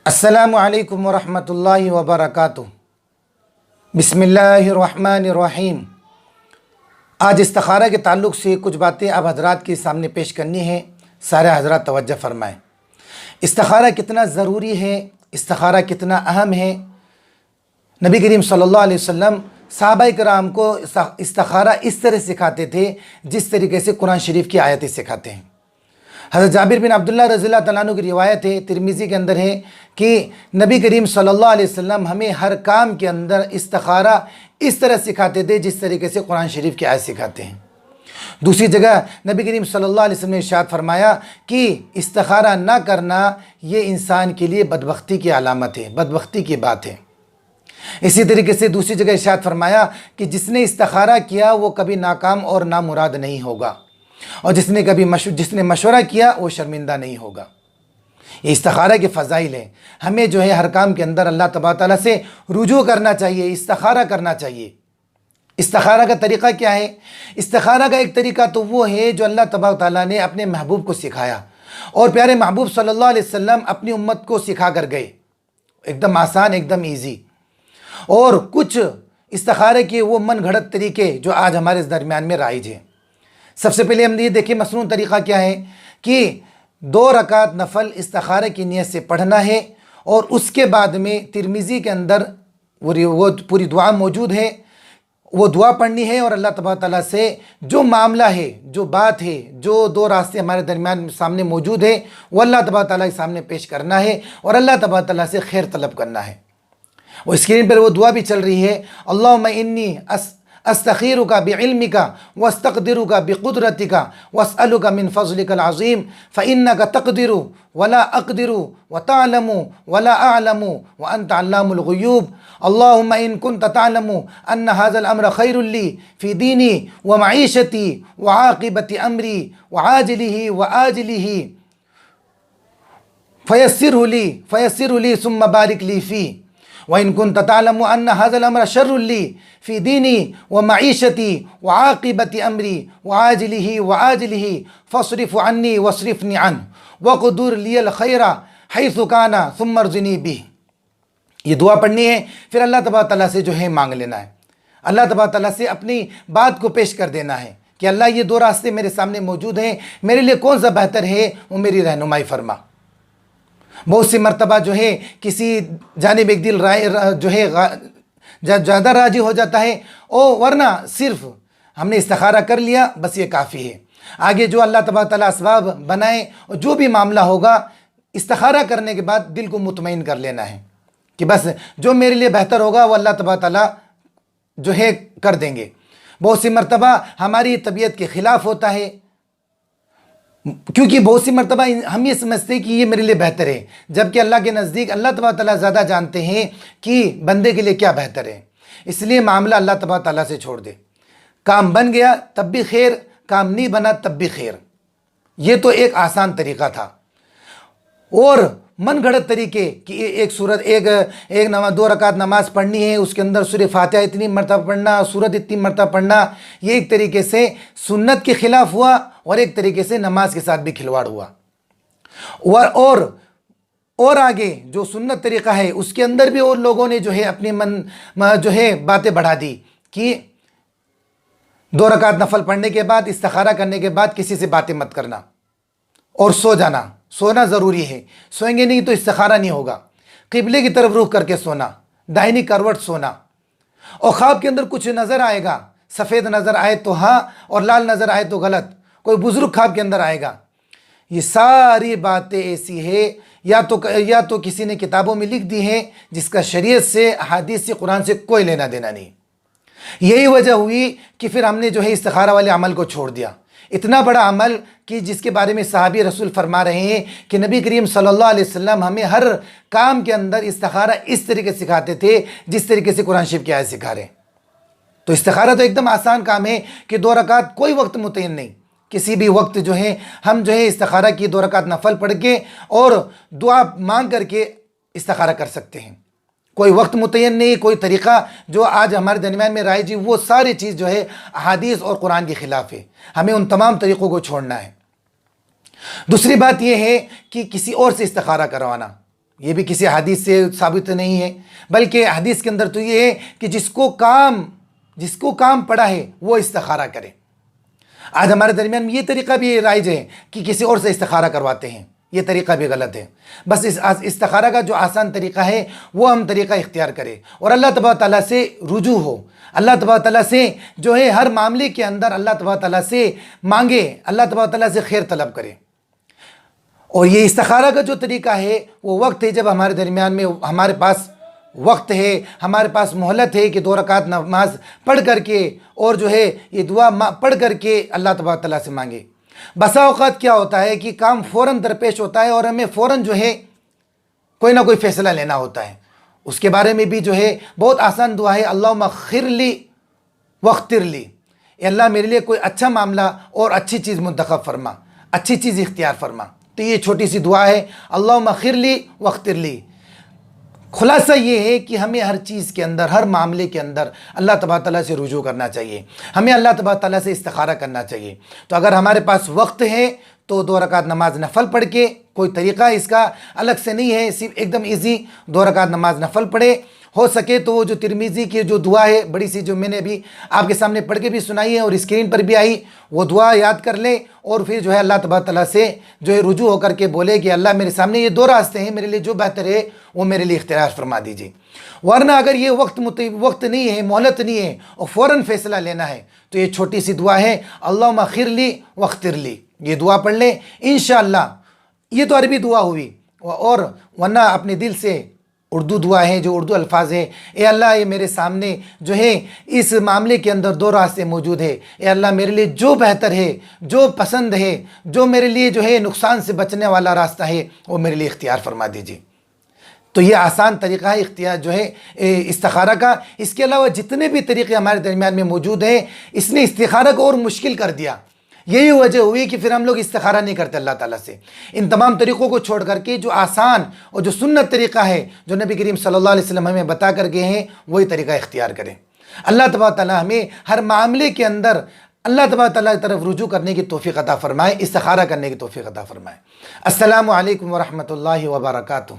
السلام علیکم ورحمۃ اللہ وبرکاتہ۔ بسم اللہ الرحمن الرحیم۔ آج استخارہ کے تعلق سے کچھ باتیں آپ حضرات کے سامنے پیش کرنی ہیں، سارے حضرات توجہ فرمائیں۔ استخارہ کتنا ضروری ہے، استخارہ کتنا اہم ہے۔ نبی کریم صلی اللہ علیہ وسلم صحابہ کرام کو استخارہ اس طرح سکھاتے تھے جس طریقے سے قرآن شریف کی آیتیں سکھاتے ہیں۔ حضرت جابر بن عبداللہ رضی اللہ تعالیٰ عنہ کی روایت ہے، ترمذی کے اندر ہے کہ نبی کریم صلی اللہ علیہ وسلم ہمیں ہر کام کے اندر استخارہ اس طرح سکھاتے تھے جس طریقے سے قرآن شریف کی آیت سکھاتے ہیں۔ دوسری جگہ نبی کریم صلی اللہ علیہ وسلم نے ارشاد فرمایا کہ استخارہ نہ کرنا یہ انسان کے لیے بدبختی کی علامت ہے، بدبختی کی بات ہے۔ اسی طریقے سے دوسری جگہ ارشاد فرمایا کہ جس نے استخارہ کیا وہ کبھی ناکام اور نامراد نہیں ہوگا، اور جس نے مشورہ کیا وہ شرمندہ نہیں ہوگا۔ یہ استخارہ کے فضائل ہیں۔ ہمیں جو ہے ہر کام کے اندر اللہ تبارک تعالیٰ سے رجوع کرنا چاہیے، استخارہ کرنا چاہیے۔ استخارہ کا طریقہ کیا ہے؟ استخارہ کا ایک طریقہ تو وہ ہے جو اللہ تبارک تعالیٰ نے اپنے محبوب کو سکھایا، اور پیارے محبوب صلی اللہ علیہ وسلم اپنی امت کو سکھا کر گئے، ایک دم آسان، ایک دم ایزی۔ اور کچھ استخارے کے وہ من گھڑت طریقے جو آج ہمارے درمیان میں رائج ہیں۔ سب سے پہلے ہم یہ دیکھیں مسنون طریقہ کیا ہے کہ 2 رکعت نفل استخارے کی نیت سے پڑھنا ہے، اور اس کے بعد میں ترمذی کے اندر وہ پوری دعا موجود ہے، وہ دعا پڑھنی ہے، اور اللہ تبارک تعالیٰ سے جو معاملہ ہے، جو بات ہے، جو 2 راستے ہمارے درمیان سامنے موجود ہے وہ اللہ تبارک تعالیٰ کے سامنے پیش کرنا ہے، اور اللہ تبارک تعالیٰ سے خیر طلب کرنا ہے۔ وہ اسکرین پر وہ دعا بھی چل رہی ہے، اللہم انی استخیرک بعلمک واستقدرک بقدرتک واسألک من فضلک العظیم فإنک تقدر ولا اقدر وتعلم ولا اعلم وانت علام الغیوب اللہم ان کنت تعلم ان هذا الامر خیر لی فی دینی ومعیشتی وعاقبت امری وعاجلہ وآجلہ فیسر لی ثم بارک لی فی وَإِن كُنْتَ تَعْلَمُ أَنَّ هَذَا الْأَمْرَ شَرٌّ لِّي فِي دِينِي وَمَعِيشَتِي وَعَاقِبَةِ أَمْرِي وَعَاجِلِهِ وَآجِلِهِ فَاصْرِفْ عَنِّي وَاصْرِفْنِي عَنْهُ وَاقْدُرْ لِيَ الْخَيْرَ حَيْثُ كَانَ ثُمَّ ارْزُقْنِي بِهِ۔ یہ دعا پڑھنی ہے، پھر اللہ تبارک تعالیٰ سے جو ہے مانگ لینا ہے، اللہ تبارک تعالیٰ سے اپنی بات کو پیش کر دینا ہے کہ اللہ یہ 2 راستے میرے سامنے موجود ہیں، میرے لیے کون سا بہتر ہے وہ میری رہنمائی فرما۔ بہت سی مرتبہ جو ہے کسی جانب ایک دل جو ہے زیادہ راضی ہو جاتا ہے، ورنہ صرف ہم نے استخارہ کر لیا بس یہ کافی ہے۔ آگے جو اللہ تبارک تعالیٰ اسباب بنائے، اور جو بھی معاملہ ہوگا استخارہ کرنے کے بعد دل کو مطمئن کر لینا ہے کہ بس جو میرے لیے بہتر ہوگا وہ اللہ تبارک تعالیٰ جو ہے کر دیں گے۔ بہت سی مرتبہ ہماری طبیعت کے خلاف ہوتا ہے، کیونکہ بہت سی مرتبہ ہم یہ سمجھتے ہیں کہ یہ میرے لیے بہتر ہے، جبکہ اللہ کے نزدیک اللہ تبارک تعالیٰ زیادہ جانتے ہیں کہ بندے کے لیے کیا بہتر ہے۔ اس لیے معاملہ اللہ تبارک تعالیٰ سے چھوڑ دے۔ کام بن گیا تب بھی خیر، کام نہیں بنا تب بھی خیر۔ یہ تو ایک آسان طریقہ تھا۔ اور من گھڑت طریقے کہ ایک سورت ایک نماز 2 رکعت نماز پڑھنی ہے، اس کے اندر سورہ فاتحہ اتنی مرتبہ پڑھنا، سورت اتنی مرتبہ پڑھنا، یہ ایک طریقے سے سنت کے خلاف ہوا، اور ایک طریقے سے نماز کے ساتھ بھی کھلواڑ ہوا۔ اور آگے جو سنت طریقہ ہے اس کے اندر بھی اور لوگوں نے جو ہے اپنی جو ہے باتیں بڑھا دی کہ 2 رکعت نفل پڑھنے کے بعد استخارہ کرنے کے بعد کسی سے باتیں مت کرنا، اور سونا ضروری ہے، سوئیں گے نہیں تو استخارہ نہیں ہوگا۔ قبلے کی طرف رخ کر کے سونا، داہنی کروٹ سونا، اور خواب کے اندر کچھ نظر آئے گا، سفید نظر آئے تو ہاں اور لال نظر آئے تو غلط، کوئی بزرگ خواب کے اندر آئے گا۔ یہ ساری باتیں ایسی ہے یا تو کسی نے کتابوں میں لکھ دی ہیں جس کا شریعت سے، احادیث سے، قرآن سے کوئی لینا دینا نہیں۔ یہی وجہ ہوئی کہ پھر ہم نے جو ہے استخارہ والے عمل کو چھوڑ دیا۔ اتنا بڑا عمل کہ جس کے بارے میں صحابی رسول فرما رہے ہیں کہ نبی کریم صلی اللہ علیہ وسلم ہمیں ہر کام کے اندر استخارہ اس طریقے سے سکھاتے تھے جس طریقے سے قرآن شریف کی آیت سکھا رہے ہیں۔ تو استخارہ تو ایک دم آسان کام ہے کہ 2 رکعت، کوئی وقت متعین نہیں، کسی بھی وقت جو ہے ہم جو ہے استخارہ کی 2 رکعت نفل پڑھ کے اور دعا مانگ کر کے استخارہ کر سکتے ہیں۔ کوئی وقت متعین نہیں، کوئی طریقہ جو آج ہمارے درمیان میں رائج ہے وہ ساری چیز جو ہے احادیث اور قرآن کے خلاف ہے۔ ہمیں ان تمام طریقوں کو چھوڑنا ہے۔ دوسری بات یہ ہے کہ کسی اور سے استخارہ کروانا، یہ بھی کسی حدیث سے ثابت نہیں ہے، بلکہ حدیث کے اندر تو یہ ہے کہ جس کو کام پڑا ہے وہ استخارہ کرے۔ آج ہمارے درمیان یہ طریقہ بھی رائج ہے کہ کسی اور سے استخارہ کرواتے ہیں، یہ طریقہ بھی غلط ہے۔ بس اس استخارہ کا جو آسان طریقہ ہے وہ ہم طریقہ اختیار کریں اور اللہ تبارک تعالیٰ سے رجوع ہو، اللہ تبارک تعالیٰ سے جو ہے ہر معاملے کے اندر اللہ تبارک تعالیٰ سے مانگے، اللہ تبارک تعالیٰ سے خیر طلب کرے۔ اور یہ استخارہ کا جو طریقہ ہے وہ وقت ہے جب ہمارے درمیان میں ہمارے پاس وقت ہے، ہمارے پاس مہلت ہے کہ 2 رکعت نماز پڑھ کر کے اور جو ہے یہ دعا پڑھ کر کے اللہ تبارک تعالیٰ سے مانگے۔ بسا اوقات کیا ہوتا ہے کہ کام فوراً درپیش ہوتا ہے اور ہمیں فوراً جو ہے کوئی نہ کوئی فیصلہ لینا ہوتا ہے۔ اس کے بارے میں بھی جو ہے بہت آسان دعا ہے، اللہم اغفر لی واختر لی، اے اللہ میرے لیے کوئی اچھا معاملہ اور اچھی چیز منتخب فرما، اچھی چیز اختیار فرما۔ تو یہ چھوٹی سی دعا ہے، اللہم اغفر لی واختر لی۔ خلاصہ یہ ہے کہ ہمیں ہر چیز کے اندر، ہر معاملے کے اندر اللہ تبارک تعالیٰ سے رجوع کرنا چاہیے، ہمیں اللہ تبارک تعالیٰ سے استخارہ کرنا چاہیے۔ تو اگر ہمارے پاس وقت ہے تو 2 رکعت نماز نفل پڑھ کے، کوئی طریقہ اس کا الگ سے نہیں ہے، صرف ایک دم ایزی 2 رکعت نماز نفل پڑھے۔ ہو سکے تو وہ جو ترمذی کی جو دعا ہے بڑی سی، جو میں نے ابھی آپ کے سامنے پڑھ کے بھی سنائی ہے اور اسکرین پر بھی آئی، وہ دعا یاد کر لے اور پھر جو ہے اللہ تبارک تعالیٰ سے جو ہے رجوع ہو کر کے بولے کہ اللہ میرے سامنے یہ 2 راستے ہیں، میرے لیے جو بہتر ہے وہ میرے لیے اختیار فرما دیجیے۔ ورنہ اگر یہ وقت نہیں ہے، مہلت نہیں ہے اور فوراً فیصلہ لینا ہے تو یہ چھوٹی سی دعا ہے، اللہم اغفر لی واختر لی، یہ دعا پڑھ لیں انشاءاللہ۔ یہ تو عربی دعا ہوئی، اور ورنہ اپنے دل سے اردو دعا ہے، جو اردو الفاظ ہے، اے اللہ یہ میرے سامنے جو ہے اس معاملے کے اندر 2 راستے موجود ہے، اے اللہ میرے لیے جو بہتر ہے، جو پسند ہے، جو میرے لیے جو ہے نقصان سے بچنے والا راستہ ہے وہ میرے لیے اختیار فرما دیجیے۔ تو یہ آسان طریقہ ہے اختیار جو ہے استخارہ کا۔ اس کے علاوہ جتنے بھی طریقے ہمارے درمیان میں موجود ہیں، اس نے استخارہ کو اور مشکل کر دیا۔ یہی وجہ ہوئی کہ پھر ہم لوگ استخارہ نہیں کرتے اللہ تعالیٰ سے۔ ان تمام طریقوں کو چھوڑ کر کے جو آسان اور جو سنت طریقہ ہے، جو نبی کریم صلی اللہ علیہ وسلم ہمیں بتا کر گئے ہیں، وہی طریقہ اختیار کریں۔ اللہ تبارک تعالیٰ ہمیں ہر معاملے کے اندر اللہ تبارک تعالیٰ کی طرف رجوع کرنے کی توفیق عطا فرمائے، استخارہ کرنے کی توفیق عطا فرمائے۔ السلام علیکم ورحمۃ اللہ وبرکاتہ۔